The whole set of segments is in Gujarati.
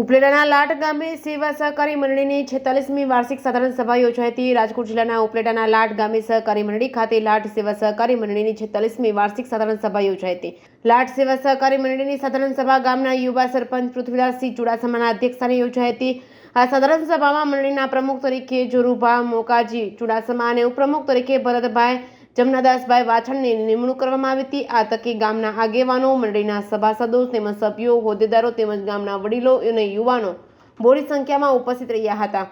ઉપલેટાના લાટ ગામે સેવા સહકારી મંડળીની 46મી વાર્ષિક સાધારણ સભા યોજાઈ હતી। રાજકોટ જિલ્લાના ઉપલેટાના લાટ ગામે સહકારી મંડળી ખાતે લાટ સેવા સહકારી મંડળીની 46મી વાર્ષિક સાધારણ સભા યોજાઈ હતી। લાટ સેવા સહકારી મંડળીની સાધારણ સભા ગામના યુવા સરપંચ પૃથ્વીરાજસિંહ ચુડાસમાના અધ્યક્ષસ્થાને યોજાઈ હતી। આ સાધારણ સભામાં મંડળીના પ્રમુખ તરીકે જોરુભા મોકાજી ચુડાસમા અને ઉપપ્રમુખ તરીકે ભરતભાઈ જમનાદાસભાઈ વાછણની નિમણૂક કરવામાં આવી હતી। આ તકે ગામના આગેવાનો, મંડળીના સભાસદો તેમજ સભ્યો, હોદ્દેદારો તેમજ ગામના વડીલો અને યુવાનો બોડી સંખ્યામાં ઉપસ્થિત રહ્યા હતા।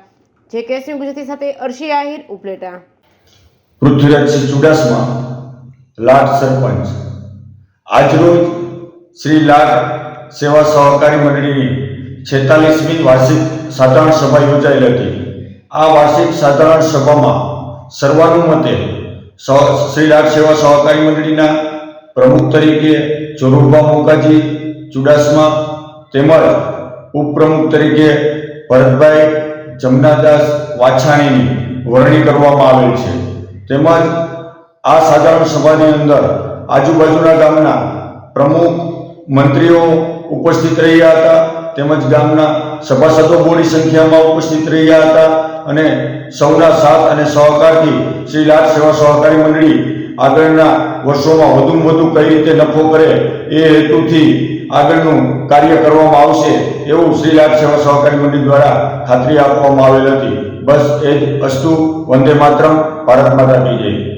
જે કેસની ગુજરાતી સાથે અર્શી આહિર, ઉપલેટા। પૃથ્વીરાજસિંહ ચુડાસમા, લાટ સરપંચ। આજરોજ શ્રી લાટ સેવા સહકારી મંડળીની 46મી વાર્ષિક સાધારણ સભા યોજાયેલ હતી। આ વાર્ષિક સાધારણ સભામાં સર્વાનુમતે શ્રી લાટ સેવા સહકારી મંડળીના પ્રમુખ તરીકે જોરુભા મોકાજી ચુડાસમા તેમજ ઉપપ્રમુખ તરીકે ભરતભાઈ જમનાદાસ વાછાણીની વરણી કરવામાં આવેલ છે। તેમજ આ સાધારણ સભાની અંદર આજુબાજુના ગામના પ્રમુખ મંત્રીઓ ઉપસ્થિત રહ્યા હતા તેમજ ગામના સભાસદો બોડી સંખ્યામાં ઉપસ્થિત રહ્યા હતા અને સૌના સાથ અને સહકારથી શ્રી લાટ સેવા સહકારી મંડળી આગળના વર્ષોમાં વધુમાં વધુ કઈ રીતે નફો કરે એ હેતુથી આગળનું કાર્ય કરવામાં આવશે એવું શ્રી લાટ સેવા સહકારી મંડળી દ્વારા ખાતરી આપવામાં આવેલ હતી। બસ એ જ અસ્તુ, વંદે માતરમ, ભારત માતા કી જય।